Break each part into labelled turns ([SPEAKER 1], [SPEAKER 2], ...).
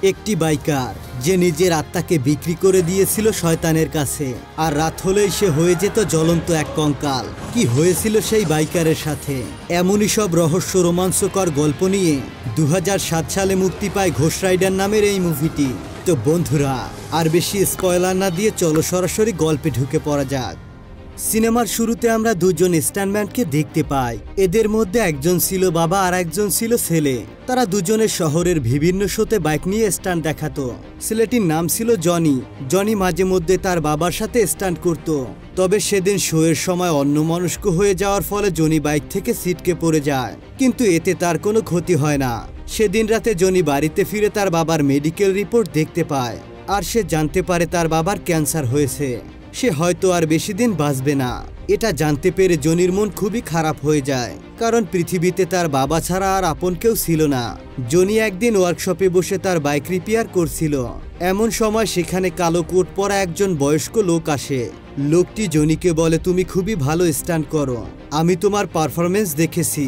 [SPEAKER 1] একটি বাইকার যে নিজের আত্মাকে বিক্রি করে দিয়েছিল শয়তানের কাছে, আর রাত হলেই সে হয়ে যেত জ্বলন্ত এক কঙ্কাল। কি হয়েছিল সেই বাইকারের সাথে? এমনই সব রহস্য রোমাঞ্চকর গল্প নিয়ে 2007 সালে মুক্তি পায় ঘোষ রাইডার নামের এই মুভিটি। তো বন্ধুরা, আর বেশি স্পয়লার না দিয়ে চলো সরাসরি গল্পে ঢুকে পড়া যাক। সিনেমার শুরুতে আমরা দুজন স্ট্যান্টম্যানকে দেখতে পাই। এদের মধ্যে একজন ছিল বাবা আর একজন ছিল ছেলে। তারা দুজনে শহরের বিভিন্ন শোতে বাইক নিয়ে স্টান্ট দেখাতো। ছেলেটির নাম ছিল জনি। জনি মাঝে মধ্যে তার বাবার সাথে স্টান্ট করত। তবে সেদিন শোয়ের সময় অন্যমনস্ক হয়ে যাওয়ার ফলে জনি বাইক থেকে ছিটকে পড়ে যায়, কিন্তু এতে তার কোনো ক্ষতি হয় না। সেদিন রাতে জনি বাড়িতে ফিরে তার বাবার মেডিকেল রিপোর্ট দেখতে পায়, আর সে জানতে পারে তার বাবার ক্যান্সার হয়েছে। সে হয়তো আর বেশি দিন বাঁচবে না। এটা জানতে পেরে জনির মন খুবই খারাপ হয়ে যায়, কারণ পৃথিবীতে তার বাবা ছাড়া আর আপন কেউ ছিল না। জনি একদিন ওয়ার্কশপে বসে তার বাইক রিপেয়ার করছিল। এমন সময় সেখানে কালো কোট পরা একজন বয়স্ক লোক আসে। লোকটি জনিকে বলে, তুমি খুবই ভালো স্টান্ট করো, আমি তোমার পারফরমেন্স দেখেছি।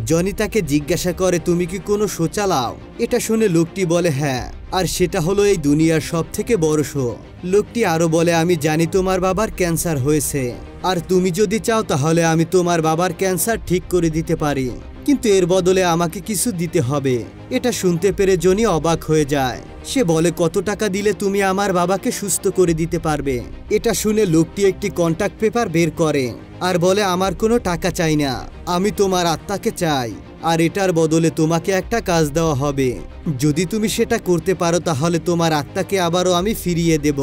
[SPEAKER 1] জনি তাকে জিজ্ঞাসা করে, তুমি কি কোনো শো চালাও? এটা শুনে লোকটি বলে, হ্যাঁ, আর সেটা হলো এই দুনিয়ার সব থেকে বড় শো। লোকটি আরো বলে, আমি জানি তোমার বাবার ক্যান্সার হয়েছে, আর তুমি যদি চাও তাহলে আমি তোমার বাবার ক্যান্সার ঠিক করে দিতে পারি, কিন্তু এর বদলে আমাকে কিছু দিতে হবে। এটা শুনতে পেরে জনি অবাক হয়ে যায়। সে বলে, কত টাকা দিলে তুমি আমার বাবাকে সুস্থ করে দিতে পারবে? এটা শুনে লোকটি একটি কন্ট্যাক্ট পেপার বের করে আর বলে, আমার কোনো টাকা চাই না, আমি তোমার আত্মাকে চাই, আর এটার বদলে তোমাকে একটা কাজ দেওয়া হবে। যদি তুমি সেটা করতে পারো তাহলে তোমার আত্মাকে আবারও আমি ফিরিয়ে দেব,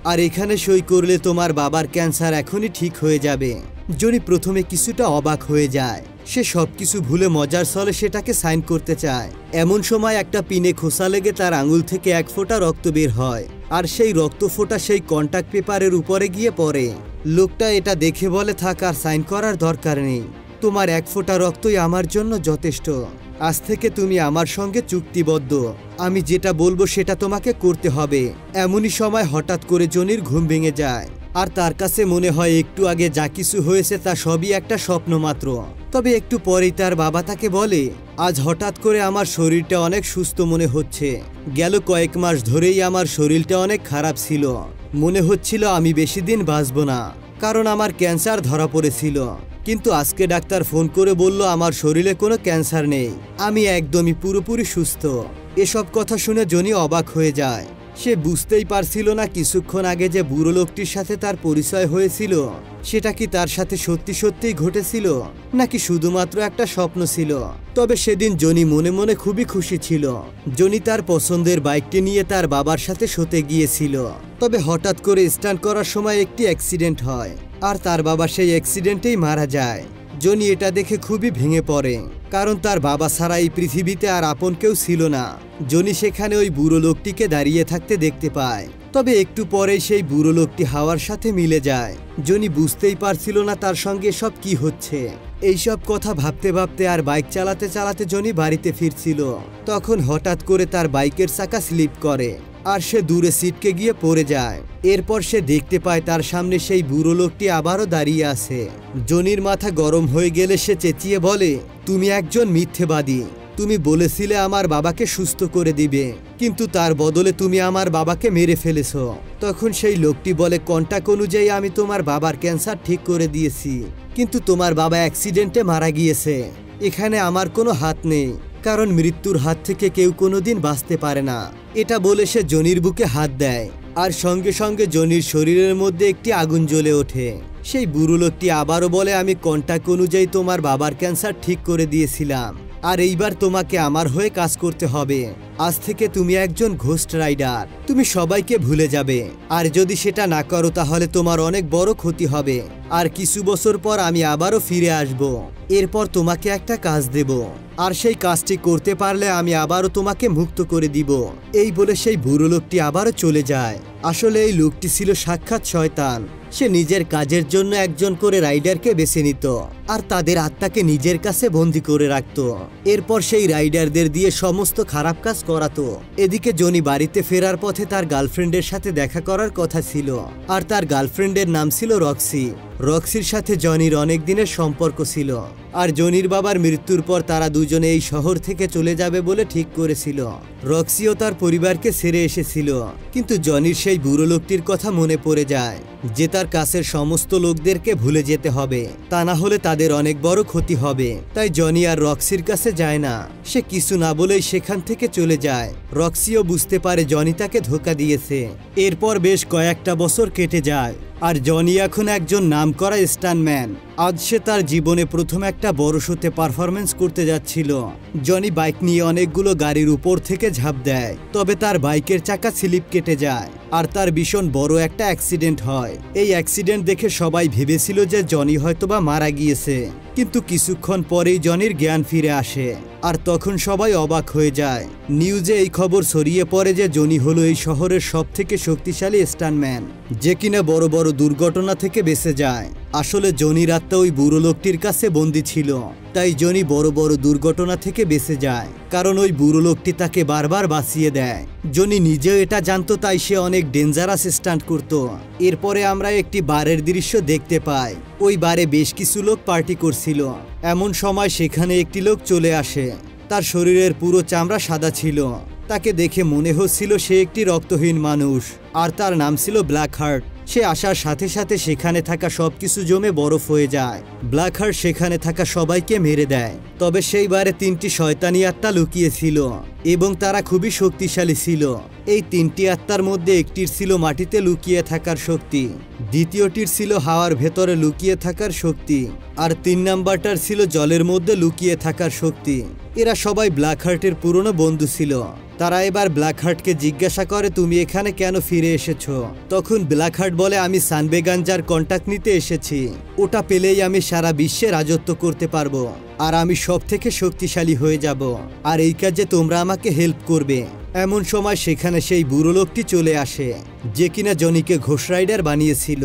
[SPEAKER 1] আর এখানে সই করলে তোমার বাবার ক্যান্সার এখনই ঠিক হয়ে যাবে। জনি প্রথমে কিছুটা অবাক হয়ে যায়। সে সবকিছু ভুলে মজার ছলে সেটাকে সাইন করতে চায়। এমন সময় একটা পিনে খোসা লেগে তার আঙুল থেকে এক ফোঁটা রক্ত বের হয়, আর সেই রক্ত ফোঁটা সেই কন্ট্যাক্ট পেপারের উপরে গিয়ে পড়ে। লোকটা এটা দেখে বলে, থাক, আর সাইন করার দরকার নেই, তোমার এক ফোঁটা রক্তই আমার জন্য যথেষ্ট। আজ থেকে তুমি আমার সঙ্গে চুক্তিবদ্ধ, আমি যেটা বলবো সেটা তোমাকে করতে হবে। এমনই সময় হঠাৎ করে জনির ঘুম ভেঙে যায়, আর তার কাছে মনে হয় একটু আগে যা কিছু হয়েছে তা সবই একটা স্বপ্ন মাত্র। তবে একটু পরেই তার বাবা তাকে বলে, আজ হঠাৎ করে আমার শরীরটা অনেক সুস্থ মনে হচ্ছে। গেল কয়েক মাস ধরেই আমার শরীরটা অনেক খারাপ ছিল, মনে হচ্ছিল আমি বেশি দিন বাঁচব না, কারণ আমার ক্যান্সার ধরা পড়েছিল। কিন্তু আজকে ডাক্তার ফোন করে বলল আমার শরীরে কোনো ক্যান্সার নেই, আমি একদমই পুরোপুরি সুস্থ। এসব কথা শুনে জনি অবাক হয়ে যায়। সে বুঝতেই পারছিল না কিছুক্ষণ আগে যে বুড়ো লোকটির সাথে তার পরিচয় হয়েছিল সেটা কি তার সাথে সত্যি সত্যিই ঘটেছিল, নাকি শুধুমাত্র একটা স্বপ্ন ছিল। তবে সেদিন জনি মনে মনে খুবই খুশি ছিল। জনি তার পছন্দের বাইকটি নিয়ে তার বাবার সাথে শোতে গিয়েছিল। তবে হঠাৎ করে স্টান্ট করার সময় একটি অ্যাক্সিডেন্ট হয়, আর তার বাবা সেই অ্যাক্সিডেন্টেই মারা যায়। জনি এটা দেখে খুবই ভেঙে পড়ে, কারণ তার বাবা ছাড়া এই পৃথিবীতে আর আপন কেউ ছিল না। জনি সেখানে ওই বুড়ো লোকটিকে দাঁড়িয়ে থাকতে দেখতে পায়। তবে একটু পরেই সেই বুড়ো লোকটি হাওয়ার সাথে মিলে যায়। জনি বুঝতেই পারছিল না তার সঙ্গে সব কি হচ্ছে। এইসব কথা ভাবতে ভাবতে আর বাইক চালাতে চালাতে জনি বাড়িতে ফিরছিল। তখন হঠাৎ করে তার বাইকের চাকা স্লিপ করে, আর সে দূরে ছিটকে গিয়ে পড়ে যায়। এরপর সে দেখতে পায় তার সামনে সেই বুড়ো লোকটি আবারও দাঁড়িয়ে আছে। জনির মাথা গরম হয়ে গেলে সে চেঁচিয়ে বলে, তুমি একজন মিথ্যেবাদী, তুমি বলেছিলে আমার বাবাকে সুস্থ করে দিবে, কিন্তু তার বদলে তুমি আমার বাবাকে মেরে ফেলেছ। তখন সেই লোকটি বলে, কন্ট্যাক্ট অনুযায়ী আমি তোমার বাবার ক্যান্সার ঠিক করে দিয়েছি, কিন্তু তোমার বাবা অ্যাক্সিডেন্টে মারা গিয়েছে, এখানে আমার কোনো হাত নেই, কারণ মৃত্যুর হাত থেকে কেউ কোনোদিন বাঁচতে পারে না। এটা বলে সে জনির বুকে হাত দেয়, আর সঙ্গে সঙ্গে জনির শরীরের মধ্যে একটি আগুন জ্বলে ওঠে। সেই বুড়ো লোকটি আবারও বলে, আমি কন্ট্যাক্ট অনুযায়ী তোমার বাবার ক্যান্সার ঠিক করে দিয়েছিলাম, আর এইবার তোমাকে আমার হয়ে কাজ করতে হবে। আজ থেকে তুমি একজন ঘোস্ট রাইডার, তুমি সবাইকে ভুলে যাবে, আর যদি সেটা না করো তাহলে তোমার অনেক বড় ক্ষতি হবে। আর কিছু বছর পর আমি আবারও ফিরে আসব, এরপর তোমাকে একটা কাজ দেব, আর সেই কাজটি করতে পারলে আমি আবারও তোমাকে মুক্ত করে দিব। এই বলে সেই বুড়ো লোকটি আবারও চলে যায়। আসলে এই লোকটি ছিল সাক্ষাৎ শয়তান। সে নিজের কাজের জন্য একজন করে রাইডারকে বেছে নিত। আর তাদের আত্মাকে নিজের কাছে বন্দি করে রাখত। এরপর সেই রাইডারদের দিয়ে সমস্ত খারাপ কাজ করাতো। এদিকে জনি বাড়িতে ফেরার পথে তার গার্লফ্রেন্ডের সাথে দেখা করার কথা ছিল, আর তার গার্লফ্রেন্ডের নাম ছিল রক্সি। রক্সির সাথে জনির অনেক দিনের সম্পর্ক ছিল, আর জনির বাবার মৃত্যুর পর তারা দুজনে এই শহর থেকে চলে যাবে বলে ঠিক করেছিল। রক্সিও তার পরিবারকে ছেড়ে এসেছিল, কিন্তু জনির সেই বুড়ো লোকটির কথা মনে পড়ে যায় যে তার কাছের সমস্ত লোকদেরকে ভুলে যেতে হবে, তা না হলে তাদের অনেক বড় ক্ষতি হবে। তাই জনি আর রক্সির কাছে যায় না, সে কিছু না বলেই সেখান থেকে চলে যায়। রক্সিও বুঝতে পারে জনি তাকে ধোঁকা দিয়েছে। এরপর বেশ কয়েকটা বছর কেটে যায়, আর জনি এখন একজন নামকরা স্টান্টম্যান। আজ সে তার জীবনে প্রথম একটা বড় শোতে পারফরমেন্স করতে যাচ্ছিল। জনি বাইক নিয়ে অনেকগুলো গাড়ির উপর থেকে ঝাঁপ দেয়, তবে তার বাইকের চাকা স্লিপ কেটে যায়, আর তার ভীষণ বড় একটা অ্যাক্সিডেন্ট হয়। এই অ্যাক্সিডেন্ট দেখে সবাই ভেবেছিল যে জনি হয়তোবা মারা গিয়েছে, কিন্তু কিছুক্ষণ পরেই জনির জ্ঞান ফিরে আসে, আর তখন সবাই অবাক হয়ে যায়। নিউজে এই খবর ছড়িয়ে পড়ে যে জনি হলো এই শহরের সবথেকে শক্তিশালী স্টান্টম্যান, যে কিনা বড় বড় দুর্ঘটনা থেকে বেঁচে যায়। আসলে জনির আত্মা ওই বুড়ো লোকটির কাছে বন্দী ছিল, তাই জনি বড় বড় দুর্ঘটনা থেকে বেঁচে যায়, কারণ ওই বুড়ো লোকটি তাকে বারবার বাঁচিয়ে দেয়। জনি নিজেও এটা জানতো, তাই সে অনেক ডেঞ্জারাস স্টান্ট করত। এরপরে আমরা একটি বারের দৃশ্য দেখতে পাই। ওই বারে বেশ কিছু লোক পার্টি করছিল। এমন সময় সেখানে একটি লোক চলে আসে। তার শরীরের পুরো চামড়া সাদা ছিল। তাকে দেখে মনে হচ্ছিল সে একটি রক্তহীন মানুষ, আর তার নাম ছিল ব্ল্যাক হার্ট। সে আসার সাথে সাথে সেখানে থাকা সবকিছু জমে বরফ হয়ে যায়। ব্ল্যাক হার্ট সেখানে থাকা সবাইকে মেরে দেয়। তবে সেইবারে তিনটি শয়তানি আত্মা লুকিয়েছিল, এবং তারা খুবই শক্তিশালী ছিল। এই তিনটি আত্মার মধ্যে একটির ছিল মাটিতে লুকিয়ে থাকার শক্তি, দ্বিতীয়টির ছিল হাওয়ার ভেতরে লুকিয়ে থাকার শক্তি, আর 3 নাম্বারটার ছিল জলের মধ্যে লুকিয়ে থাকার শক্তি। এরা সবাই ব্ল্যাক হার্টের পুরনো বন্ধু ছিল। তারা এবার ব্ল্যাক হার্টকে জিজ্ঞাসা করে, তুমি এখানে কেন ফিরে এসেছো? তখন ব্ল্যাক হার্ট বলে, আমি সানবেগাঞ্জার কন্টাক্ট নিতে এসেছি। ওটা পেলেই আমি সারা বিশ্বে রাজত্ব করতে পারবো, আর আমি সব থেকে শক্তিশালী হয়ে যাব, আর এই কাজে তোমরা আমাকে হেল্প করবে। এমন সময় সেখানে সেই বুড়ো লোকটি চলে আসে, যে কিনা জনিকে ঘোষ রাইডার বানিয়েছিল।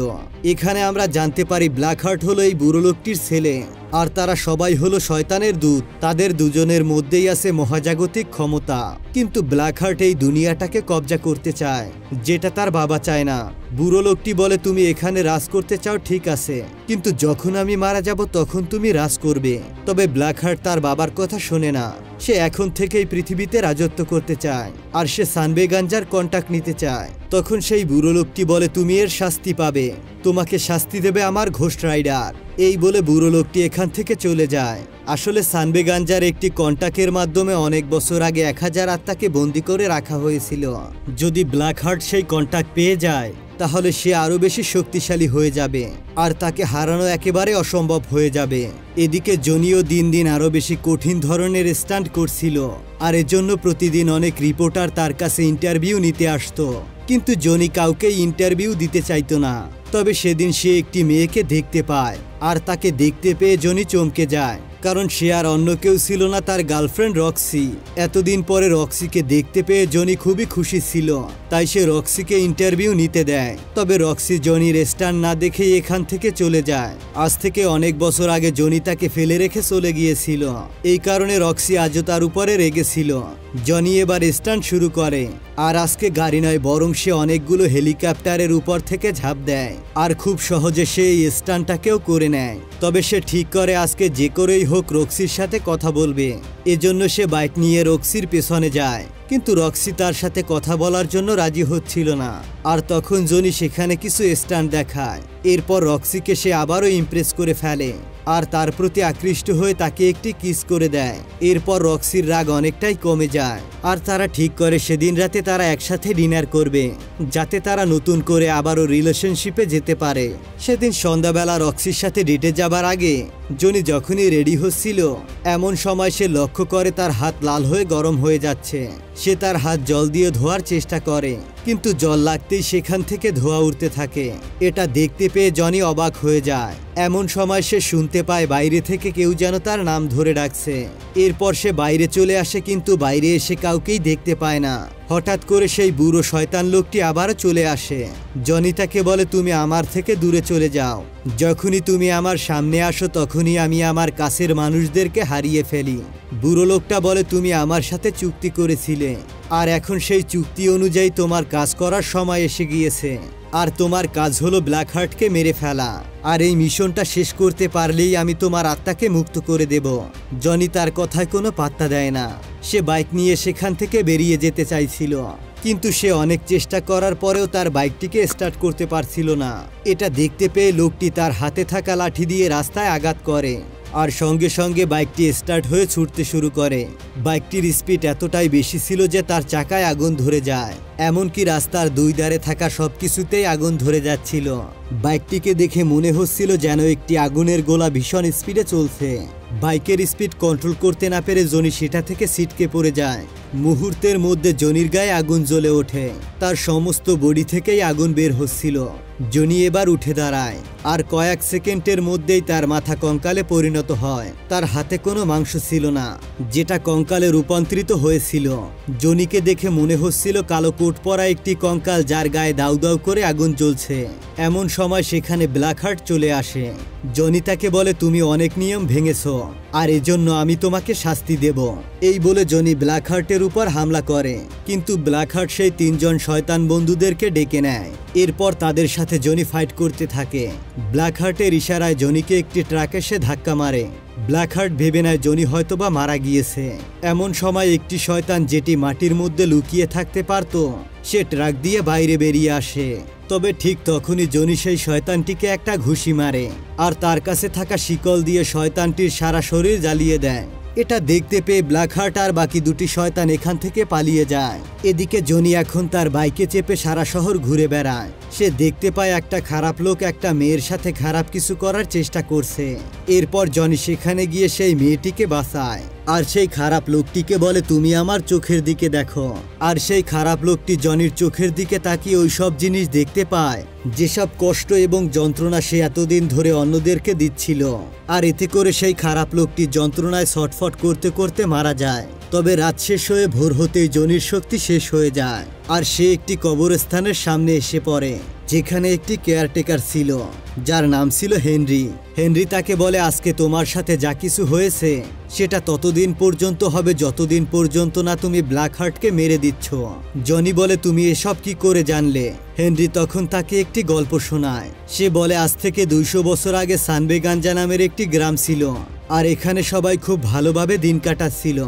[SPEAKER 1] এখানে আমরা জানতে পারি ব্ল্যাক হার্ট হলো এই বুড়ো লোকটির ছেলে, আর তারা সবাই হলো শয়তানের দূত। তাদের দুজনের মধ্যেই আছে মহাজাগতিক ক্ষমতা, কিন্তু ব্ল্যাক হার্ট এই দুনিয়াটাকে কবজা করতে চায়, যেটা তার বাবা চায় না। বুড়ো লোকটি বলে, তুমি এখানে রাজ করতে চাও ঠিক আছে, কিন্তু যখন আমি মারা যাব তখন তুমি রাজ করবে। তবে ব্ল্যাক হার্ট তার বাবার কথা শোনে না। সে এখন থেকেই পৃথিবীতে রাজত্ব করতে চায়, আর সে সানবেগাঞ্জার কন্টাক্ট নিতে চায়। তখন সেই বুড়ো লোকটি বলে, তুমি এর শাস্তি পাবে, তোমাকে শাস্তি দেবে আমার ঘোষ রাইডার। এই বলে বুড়ো লোকটি এখান থেকে চলে যায়। আসলে সানবেগাঞ্জার একটি কন্টাক্টের মাধ্যমে অনেক বছর আগে 1000 আত্মাকে বন্দী করে রাখা হয়েছিল। যদি ব্ল্যাক হার্ট সেই কন্টাক্ট পেয়ে যায়, তাহলে সে আরো বেশি শক্তিশালী হয়ে যাবে, আর তাকে হারানো একেবারে অসম্ভব হয়ে যাবে। এদিকে জনিও দিন দিন আরো বেশি কঠিন ধরনের স্টান্ট করছিল, আর এজন্য প্রতিদিন অনেক রিপোর্টার তার কাছে ইন্টারভিউ নিতে আসতো, কিন্তু জনি কাউকে ইন্টারভিউ দিতে চাইতো না। তবে সেদিন সে একটি মেয়েকে দেখতে পায়, আর তাকে দেখতে পেয়ে জনি চমকে যায়, কারণ সে আর অন্য কেউ ছিল না, তার গার্লফ্রেন্ড রক্সি। এতদিন পরে রক্সিকে দেখতে পেয়ে জনি খুবই খুশি ছিল, তাই সে রক্সিকে ইন্টারভিউ নিতে দেয়। তবে রক্সি জনির স্টান্ট না দেখেই এখান থেকে চলে যায়। আজ থেকে অনেক বছর আগে জনি তাকে ফেলে রেখে চলে গিয়েছিল, এই কারণে রক্সি আজও তার উপরে রেগেছিল। জনি এবার স্টান্ট শুরু করে, আর আজকে গাড়ি নয় বরং সে অনেকগুলো হেলিকপ্টারের উপর থেকে ঝাঁপ দেয়, আর খুব সহজে সে এই স্টান্টটাকেও করে নেয়। তবে সে ঠিক করে আজকে যে করেই হোক রক্সির সাথে কথা বলবে। এজন্য সে বাইক নিয়ে রক্সির পেছনে যায়, কিন্তু রক্সি তার সাথে কথা বলার জন্য রাজি হচ্ছিল না। আর তখন জনি সেখানে কিছু স্টান্ট দেখায়। এরপর রক্সিকে সে আবারও ইমপ্রেস করে ফেলে, আর তার প্রতি আকৃষ্ট হয়ে তাকে একটি কিস করে দেয়। এরপর রক্সির রাগ অনেকটাই কমে যায়, আর তারা ঠিক করে সেদিন রাতে তারা একসাথে ডিনার করবে, যাতে তারা নতুন করে আবারও রিলেশনশিপে যেতে পারে। সেদিন সন্ধ্যাবেলা রক্সির সাথে ডেটে যাবার আগে জনি যখনই রেডি হচ্ছিল, এমন সময় সে লক্ষ্য করে তার হাত লাল হয়ে গরম হয়ে যাচ্ছে। সে তার হাত জল দিয়ে ধোয়ার চেষ্টা করে, কিন্তু জল লাগতেই সেখান থেকে ধোঁয়া উঠতে থাকে। এটা দেখতে পেয়ে জনি অবাক হয়ে যায়। এমন সময় সে শুনতে পায় বাইরে থেকে কেউ যেন তার নাম ধরে ডাকছে। এরপর সে বাইরে চলে আসে, কিন্তু বাইরে এসে কাউকেই দেখতে পায় না। হঠাৎ করে সেই বুড়ো শয়তান লোকটি আবারও চলে আসে। জনি তাকে বলে, তুমি আমার থেকে দূরে চলে যাও। যখনই তুমি আমার সামনে আসো তখনই আমি আমার কাছের মানুষদেরকে হারিয়ে ফেলি। বুড়ো লোকটা বলে, তুমি আমার সাথে চুক্তি করেছিলে, আর এখন সেই চুক্তি অনুযায়ী তোমার কাজ করার সময় এসে গিয়েছে। আর তোমার কাজ হলো ব্ল্যাক হার্টকে মেরে ফেলা, আর এই মিশনটা শেষ করতে পারলেই আমি তোমার আত্মাকে মুক্ত করে দেব। জনি তার কথায় কোনো পাত্তা দেয় না। সে বাইক নিয়ে সেখান থেকে বেরিয়ে যেতে চাইছিল, কিন্তু সে অনেক চেষ্টা করার পরেও তার বাইকটিকে স্টার্ট করতে পারছিল না। এটা দেখতে পেয়ে লোকটি তার হাতে থাকা লাঠি দিয়ে রাস্তায় আঘাত করে, আর সঙ্গে সঙ্গে বাইকটি স্টার্ট হয়ে ছুটতে শুরু করে। বাইকটির স্পিড এতটাই বেশি ছিল যে তার চাকায় আগুন ধরে যায়, এমনকি রাস্তার দুই ধারে থাকা সবকিছুতেই আগুন ধরে যাচ্ছিল। বাইকটিকে দেখে মনে হচ্ছিল যেন একটি আগুনের গোলা ভীষণ স্পিডে চলছে। বাইকের স্পিড কন্ট্রোল করতে না পেরে জনি সেটা থেকে ছিটকে পড়ে যায়। মুহূর্তের মধ্যে জনির গায়ে আগুন জ্বলে ওঠে, তার সমস্ত বডি থেকেই আগুন বের হচ্ছিল। জনি এবার উঠে দাঁড়ায়, আর কয়েক সেকেন্ডের মধ্যেই তার মাথা কঙ্কালে পরিণত হয়। তার হাতে কোনো মাংস ছিল না, যেটা কঙ্কালে রূপান্তরিত হয়েছিল। জনিকে দেখে মনে হচ্ছিল কালো কোট পরা একটি কঙ্কাল, যার গায়ে দাউ দাউ করে আগুন জ্বলছে। এমন সময় সেখানে ব্ল্যাক হার্ট চলে আসে। জনি তাকে বলে, তুমি অনেক নিয়ম ভেঙেছো, আর এজন্য আমি তোমাকে শাস্তি দেব। এই বলে জনি ব্ল্যাক হার্টের উপর হামলা করে, কিন্তু ব্ল্যাক হার্ট সেই তিনজন শয়তান বন্ধুদেরকে ডেকে নেয়। এরপর তাদের সাথে জনি ফাইট করতে থাকে। ব্ল্যাক হার্টের ইশারায় জনিকে একটি ট্রাক এসে ধাক্কা মারে। ব্ল্যাক হার্ট ভেবে নেয় জনি হয়তোবা মারা গিয়েছে। এমন সময় একটি শয়তান, যেটি মাটির মধ্যে লুকিয়ে থাকতে পারত, সে ট্রাক দিয়ে বাইরে বেরিয়ে আসে। তবে ঠিক তখনই জনি সেই শয়তানটিকে একটা ঘুষি মারে, আর তার কাছে থাকা শিকল দিয়ে শয়তানটির সারা শরীর জ্বালিয়ে দেয়। এটা দেখতে পেয়ে ব্ল্যাক হার্ট আর বাকি দুটি শয়তান এখান থেকে পালিয়ে যায়। এদিকে জনি এখন তার বাইকে চেপে সারা শহর ঘুরে বেড়ায়। সে দেখতে পায় একটা খারাপ লোক একটা মেয়ের সাথে খারাপ কিছু করার চেষ্টা করছে। এরপর জনি সেখানে গিয়ে সেই মেয়েটিকে বাঁচায়, আর সেই খারাপ লোকটিকে বলে, তুমি আমার চোখের দিকে দেখো। আর সেই খারাপ লোকটি জনির চোখের দিকে তাকিয়ে ওই সব জিনিস দেখতে পায়, যেসব কষ্ট এবং যন্ত্রণা সে এতদিন ধরে অন্যদেরকে দিচ্ছিল। আর এতে করে সেই খারাপ লোকটি যন্ত্রণায় ছটফট করতে করতে মারা যায়। তবে রাত শেষ হয়ে ভোর হতেই জনির শক্তি শেষ হয়ে যায়, আর সে একটি কবরস্থানের সামনে এসে পড়ে, যেখানে একটি কেয়ারটেকার ছিল, যার নাম ছিল হেনরি। হেনরি তাকে বলে, আজকে তোমার সাথে যা কিছু হয়েছে সেটা ততদিন পর্যন্ত হবে যতদিন পর্যন্ত না তুমি ব্ল্যাক হার্টকে মেরে দিচ্ছ। জনি বলে, তুমি এসব কি করে জানলে? হেনরি তখন তাকে একটি গল্প শোনায়। সে বলে, আজ থেকে 200 বছর আগে সানবেগাঞ্জা নামের একটি গ্রাম ছিল, আর এখানে সবাই খুব ভালোভাবে দিন কাটাচ্ছিল।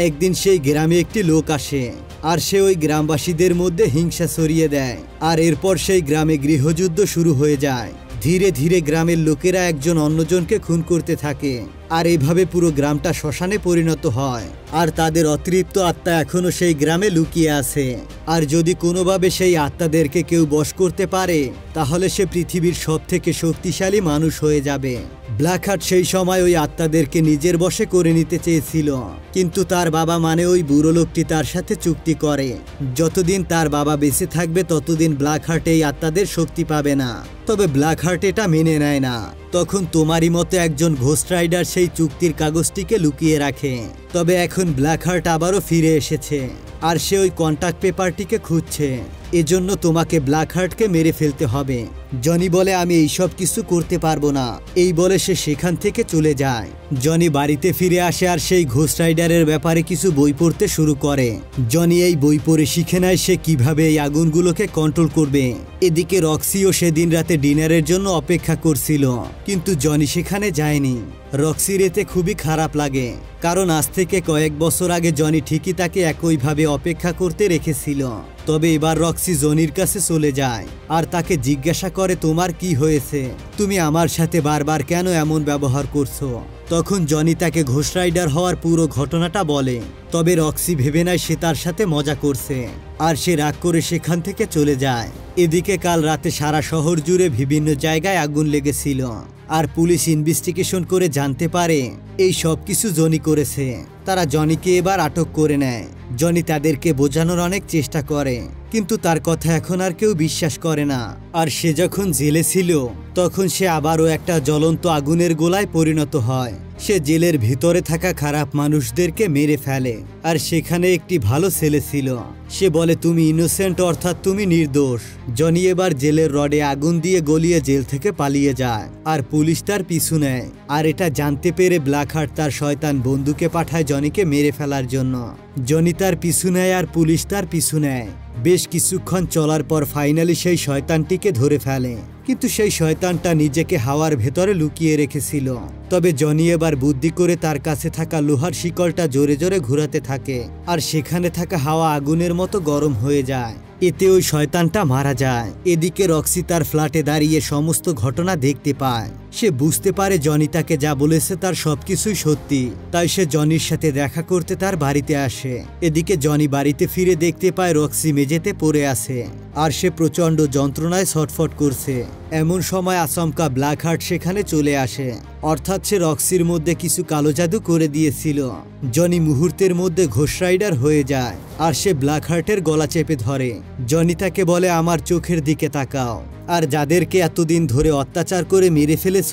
[SPEAKER 1] একদিন সেই গ্রামে একটি লোক আসে, আর সে ওই গ্রামবাসীদের মধ্যে হিংসা ছড়িয়ে দেয়। আর এরপর সেই গ্রামে গৃহযুদ্ধ শুরু হয়ে যায়। ধীরে ধীরে গ্রামের লোকেরা একজন অন্যজনকে খুন করতে থাকে, আর এইভাবে পুরো গ্রামটা শ্মশানে পরিণত হয়। আর তাদের অতৃপ্ত আত্মা এখনো সেই গ্রামে লুকিয়ে আছে। আর যদি কোনোভাবে সেই আত্মাদেরকে কেউ বশ করতে পারে, তাহলে সে পৃথিবীর সবথেকে শক্তিশালী মানুষ হয়ে যাবে। ব্ল্যাক হার্ট সেই সময় ওই আত্মাদেরকে নিজের বশে করে নিতে চেয়েছিল, কিন্তু তার বাবা মানে ওই বুড়ো লোকটি তার সাথে চুক্তি করে, যতদিন তার বাবা বেঁচে থাকবে ততদিন ব্ল্যাক হার্ট এই আত্মাদের শক্তি পাবে না। তবে ব্ল্যাক হার্ট এটা মেনে নেয় না। তখন তোমারই মতো একজন ঘোস্ট রাইডার সেই চুক্তির কাগজটিকে লুকিয়ে রাখে। তবে এখন ব্ল্যাক হার্ট আবারও ফিরে এসেছে, আর সে ওই কন্ট্যাক্ট পেপারটিকে খুঁজছে। এজন্য তোমাকে ব্ল্যাক হার্টকে মেরে ফেলতে হবে। জনি বলে, আমি এইসব কিছু করতে পারবো না। এই বলে সে সেখান থেকে চলে যায়। জনি বাড়িতে ফিরে আসে, আর সেই ঘোস্ট রাইডারের ব্যাপারে কিছু বই পড়তে শুরু করে। জনি এই বই পড়ে শিখে নেয় সে কিভাবে এই আগুনগুলোকে কন্ট্রোল করবে। এদিকে রক্সিও সেদিন রাতে ডিনারের জন্য অপেক্ষা করছিল, কিন্তু জনি সেখানে যায়নি। রক্সির এতে খুবই খারাপ লাগে, কারণ আজ থেকে কয়েক বছর আগে জনি ঠিকই তাকে একইভাবে অপেক্ষা করতে রেখেছিল। তবে এবার রক্সি জনির কাছে চলে যায়, আর তাকে জিজ্ঞাসা করে, তোমার কি হয়েছে? তুমি আমার সাথে বারবার কেন এমন ব্যবহার করছো? তখন জনি তাকে ঘোস্ট রাইডার হওয়ার পুরো ঘটনাটা বলে। তবে রক্সি ভেবে নেয় সে তার সাথে মজা করছে, আর সে রাগ করে সেখান থেকে চলে যায়। এদিকে কাল রাতে সারা শহর জুড়ে বিভিন্ন জায়গায় আগুন লেগেছিল, আর পুলিশ ইনভেস্টিগেশন করে জানতে পারে এই সব কিছু জনি করেছে। তারা জনিকে এবার আটক করে নেয়। জনি তাদেরকে বোঝানোর অনেক চেষ্টা করে, কিন্তু তার কথা এখন আর কেউ বিশ্বাস করে না। আর সে যখন জেলে ছিল তখন সে আবারও একটা জ্বলন্ত আগুনের গোলায় পরিণত হয়। সে জেলের ভিতরে থাকা খারাপ মানুষদেরকে মেরে ফেলে। আর সেখানে একটি ভালো ছেলে ছিল, সে বলে তুমি ইনোসেন্ট, অর্থাৎ তুমি নির্দোষ। জনি এবার জেলের রডে আগুন দিয়ে গলিয়ে জেল থেকে পালিয়ে যায়, আর পুলিশ তার পিছু নেয়। আর এটা জানতে পেরে ব্ল্যাকহার্ট তার শয়তান বন্ধুকে পাঠায় জনিকে মেরে ফেলার জন্য। জনি তার পিছু নেয় আর পুলিশ তার পিছু নেয়। বেশ কিছুক্ষণ চলার পর ফাইনালি সেই শয়তানটিকে ধরে ফেলে, কিন্তু সেই শয়তানটা নিজেকে হাওয়ার ভেতরে লুকিয়ে রেখেছিল। তবে জনি এবার বুদ্ধি করে তার কাছে থাকা লোহার শিকলটা জোরে জোরে ঘোরাতে থাকে, আর সেখানে থাকা হাওয়া আগুনের মতো গরম হয়ে যায়। এতে ওই শয়তানটা মারা যায়। এদিকে রক্সি তার ফ্ল্যাটে দাঁড়িয়ে সমস্ত ঘটনা দেখতে পায়। সে বুঝতে পারে জনি তাকে যা বলেছে তার সবকিছুই সত্যি, তাই সে জনির সাথে দেখা করতে তার বাড়িতে আসে। এদিকে জনি বাড়িতে ফিরে দেখতে পায় রক্সি মেঝেতে পড়ে আছে, আর সে প্রচণ্ড যন্ত্রণায় ছটফট করছে। এমন সময় আচমকা ব্ল্যাকহার্ট সেখানে চলে আসে, অর্থাৎ সে রক্সির মধ্যে কিছু কালো জাদু করে দিয়েছিল। জনি মুহূর্তের মধ্যে ঘোষ রাইডার হয়ে যায়, আর সে ব্ল্যাকহার্টের গলা চেপে ধরে। জনি তাকে বলে আমার চোখের দিকে তাকাও, আর যাদেরকে এতদিন ধরে অত্যাচার করে মেরে ফেলেছ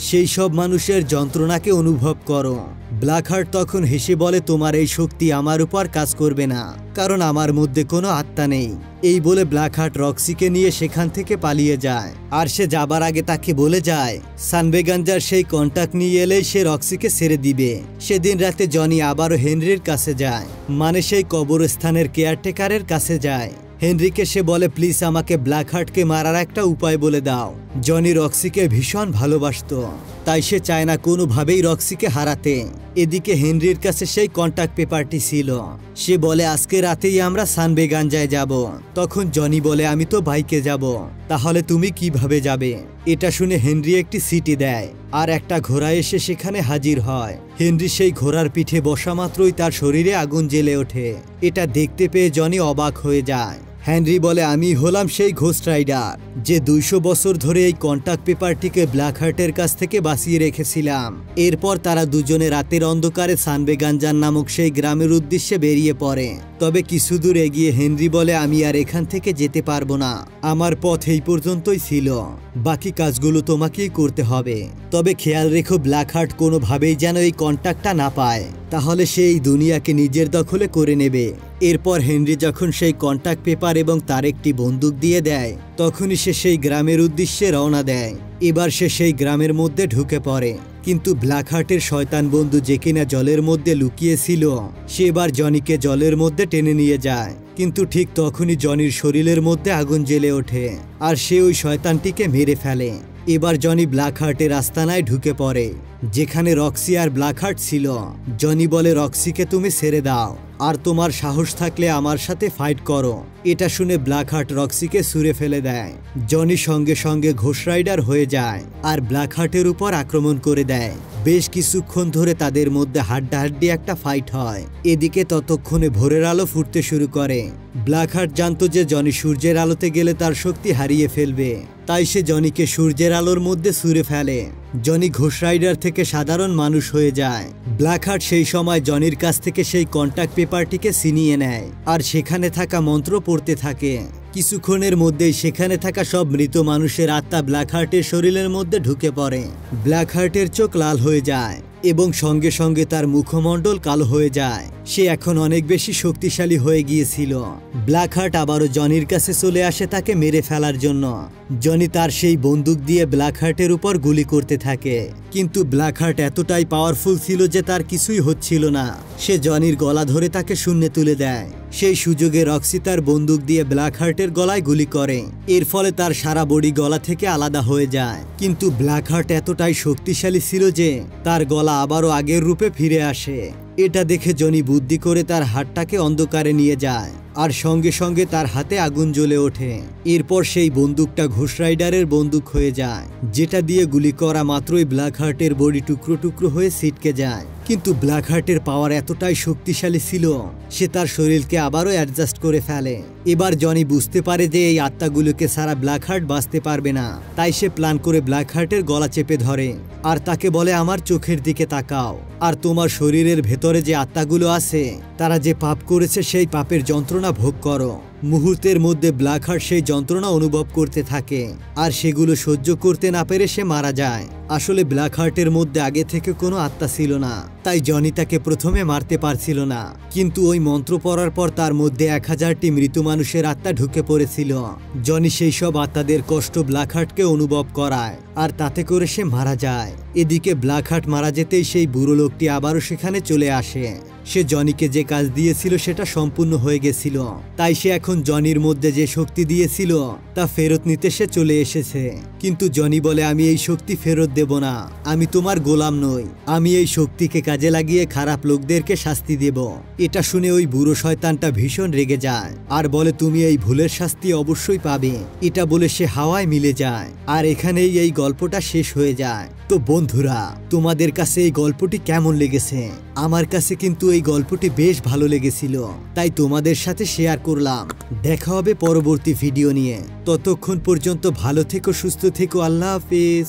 [SPEAKER 1] সেই সব মানুষের যন্ত্রণাকে অনুভব করো। ব্ল্যাকহার্ট তখন হেসে বলে তোমার এই শক্তি আমার উপর কাজ করবে না, কারণ আমার মধ্যে কোনো আত্মা নেই। এই বলে ব্ল্যাকহার্ট রক্সিকে নিয়ে সেখান থেকে পালিয়ে যায়। আর সে যাবার আগে তাকে বলে যায় সানবেগাঞ্জার সেই কন্টাক্ট নিয়ে এলেই সে রক্সিকে ছেড়ে দিবে। সেদিন রাতে জনি আবারও হেনরির কাছে যায়, মানে সেই কবরস্থানের কেয়ারটেকারের কাছে যায়। হেনরিকে সে বলে প্লিজ আমাকে ব্ল্যাকহার্টকে মারার একটা উপায় বলে দাও। জনি রক্সিকে ভীষণ ভালোবাসত, তাই সে চায় না কোনোভাবেই রক্সিকে হারাতে। এদিকে হেনরির কাছে সেই কন্টাক্ট পেপারটি ছিল। সে বলে আজকে রাতেই আমরা সানবেগাঞ্জায় যাব। তখন জনি বলে আমি তো বাইকে যাব। তাহলে তুমি কিভাবে যাবে? এটা শুনে হেনরি একটি সিটি দেয়, আর একটা ঘোড়া এসে সেখানে হাজির হয়। হেনরি সেই ঘোড়ার পিঠে বসা মাত্রই তার শরীরে আগুন জ্বলে ওঠে। এটা দেখতে পেয়ে জনি অবাক হয়ে যায়। হেনরি বলে আমি হলাম সেই ঘোস্ট রাইডার, যে 200 বছর ধরে এই কন্টাক্ট পেপারটিকে ব্ল্যাকহার্টের কাছ থেকে বাঁচিয়ে রেখেছিলাম। এরপর তারা দুজনে রাতের অন্ধকারে সানবেগাঞ্জান নামক সেই গ্রামের উদ্দেশ্যে বেরিয়ে পড়ে। তবে কিছু দূর এগিয়ে হেনরি বলে আমি আর এখান থেকে যেতে পারবো না, আমার পথ এই পর্যন্তই ছিল, বাকি কাজগুলো তোমাকেই করতে হবে। তবে খেয়াল রেখো ব্ল্যাকহার্ট কোনোভাবেই যেন এই কন্টাক্টটা না পায়, তাহলে সে এই দুনিয়াকে নিজের দখলে করে নেবে। এরপর হেনরি যখন সেই কন্টাক্ট পেপার এবং তার একটি বন্দুক দিয়ে দেয়, তখনই সে সেই গ্রামের উদ্দেশ্যে রওনা দেয়। এবার সে সেই গ্রামের মধ্যে ঢুকে পড়ে, কিন্তু ব্ল্যাকহার্টের শয়তান বন্ধু যে কিনা জলের মধ্যে লুকিয়েছিল সে এবার জনিকে জলের মধ্যে টেনে নিয়ে যায়। কিন্তু ঠিক তখনই জনির শরীরের মধ্যে আগুন জ্বলে ওঠে, আর সে ওই শয়তানটিকে মেরে ফেলে। এবার জনি ব্ল্যাকহার্টের আস্তানায় ঢুকে পড়ে, যেখানে রক্সি আর ব্ল্যাকহার্ট ছিল। জনি বলে রক্সিকে তুমি ছেড়ে দাও, আর তোমার সাহস থাকলে আমার সাথে ফাইট করো। এটা শুনে ব্ল্যাকহার্ট রক্সিকে ছুঁড়ে ফেলে দেয়। জনি সঙ্গে সঙ্গে ঘোষ রাইডার হয়ে যায়, আর ব্ল্যাকহার্টের উপর আক্রমণ করে দেয়। বেশ কিছুক্ষণ ধরে তাদের মধ্যে হাড্ডাহাড্ডি একটা ফাইট হয়। এদিকে ততক্ষণে ভোরের আলো ফুটতে শুরু করে। ব্ল্যাকহার্ট জানতো যে জনি সূর্যের আলোতে গেলে তার শক্তি হারিয়ে ফেলবে, তাই সে জনিকে সূর্যের আলোর মধ্যে ছুঁড়ে ফেলে। জনি ঘোষ রাইডার থেকে সাধারণ মানুষ হয়ে যায়। ব্ল্যাকহার্ট সেই সময় জনির কাছ থেকে সেই কন্টাক্ট পেপারটিকে ছিনিয়ে নেয়, আর সেখানে থাকা মন্ত্র পড়তে থাকে। কিছুক্ষণের মধ্যেই সেখানে থাকা সব মৃত মানুষের আত্মা ব্ল্যাকহার্টের শরীরের মধ্যে ঢুকে পড়ে। ব্ল্যাকহার্টের চোখ লাল হয়ে যায় এবং সঙ্গে সঙ্গে তার মুখমণ্ডল কালো হয়ে যায়। সে এখন অনেক বেশি শক্তিশালী হয়ে গিয়েছিল। ব্ল্যাকহার্ট আবারও জনির কাছে চলে আসে তাকে মেরে ফেলার জন্য। জনি তার সেই বন্দুক দিয়ে ব্ল্যাকহার্টের উপর গুলি করতে থাকে, কিন্তু ব্ল্যাকহার্ট এতটাই পাওয়ারফুল ছিল যে তার কিছুই হচ্ছিল না। সে জনির গলা ধরে তাকে শূন্যে তুলে দেয়। সেই সুযোগে রক্সি তার বন্দুক দিয়ে ব্ল্যাকহার্টের গলায় গুলি করে। এর ফলে তার সারা বডি গলা থেকে আলাদা হয়ে যায়, কিন্তু ব্ল্যাকহার্ট এতটাই শক্তিশালী ছিল যে তার গলা আবারও আগের রূপে ফিরে আসে। এটা দেখে জনি বুদ্ধি করে তার হাতটাকে অন্ধকারে নিয়ে যায়, আর সঙ্গে সঙ্গে তার হাতে আগুন জ্বলে ওঠে। এরপর সেই বন্দুকটা ঘোষ রাইডারের বন্দুক হয়ে যায়, যেটা দিয়ে গুলি করা মাত্রই ব্ল্যাক হার্টের বডি টুকরো টুকরো হয়ে ছিটকে যায়। কিন্তু ব্ল্যাক হার্টের পাওয়ার এতটাই শক্তিশালী ছিল, সে তার শরীরকে আবারও অ্যাডজাস্ট করে ফেলে। এবার জনি বুঝতে পারে যে এই আত্মাগুলোকে সারা ব্ল্যাক হার্ট বাঁচতে পারবে না, তাই সে প্ল্যান করে ব্ল্যাক হার্টের গলা চেপে ধরে আর তাকে বলে, আমার চোখের দিকে তাকাও, আর তোমার শরীরের ভেতরে যে আত্মাগুলো আছে তারা যে পাপ করেছে সেই পাপের যন্ত্রণা ভোগ করো। মুহূর্তের মধ্যে ব্ল্যাক হার্ট সেই যন্ত্রণা অনুভব করতে থাকে, আর সেগুলো সহ্য করতে না পেরে সে মারা যায়। আসলে ব্ল্যাক হার্টের মধ্যে আগে থেকে কোনো আত্মা ছিল না, তাই জনি তাকে প্রথমে মারতে পারছিল না। কিন্তু ওই মন্ত্র পড়ার পর তার মধ্যে 1000টি মৃত মানুষের আত্মা ঢুকে পড়েছিল। জনি সেই সব আত্মাদের কষ্ট ব্ল্যাক হার্টকে অনুভব করায়, আর তাতে করে সে মারা যায়। এদিকে ব্ল্যাক হার্ট মারা যেতেই সেই বুড়ো লোকটি আবারও সেখানে চলে আসে। সে জনিকে যে কাজ দিয়েছিল সেটা সম্পূর্ণ হয়ে গেছিল, তাই সে এখন জনির মধ্যে যে শক্তি দিয়েছিল তা ফেরত নিতে সে চলে এসেছে। কিন্তু জনি বলে, আমি এই শক্তি ফেরত দেব না, আমি তোমার গোলাম নই, আমি এই শক্তিকে কাজে লাগিয়ে খারাপ লোকদেরকে শাস্তি দেব। এটা শুনে ওই বুড়ো শয়তানটা ভীষণ রেগে যায় আর বলে, তুমি এই ভুলের শাস্তি অবশ্যই পাবে। এটা বলে সে হাওয়ায় মিলে যায়, আর এখানেই এই গল্পটা শেষ হয়ে যায়। তো বন্ধুরা, তোমাদের কাছে এই গল্পটি কেমন লেগেছে? আমার কাছে কিন্তু এই গল্পটি বেশ ভালো লেগেছিল, তাই তোমাদের সাথে শেয়ার করলাম। দেখা হবে পরবর্তী ভিডিও নিয়ে, ততক্ষণ পর্যন্ত ভালো থেকো, সুস্থ থেকো, আল্লাহ হাফেজ।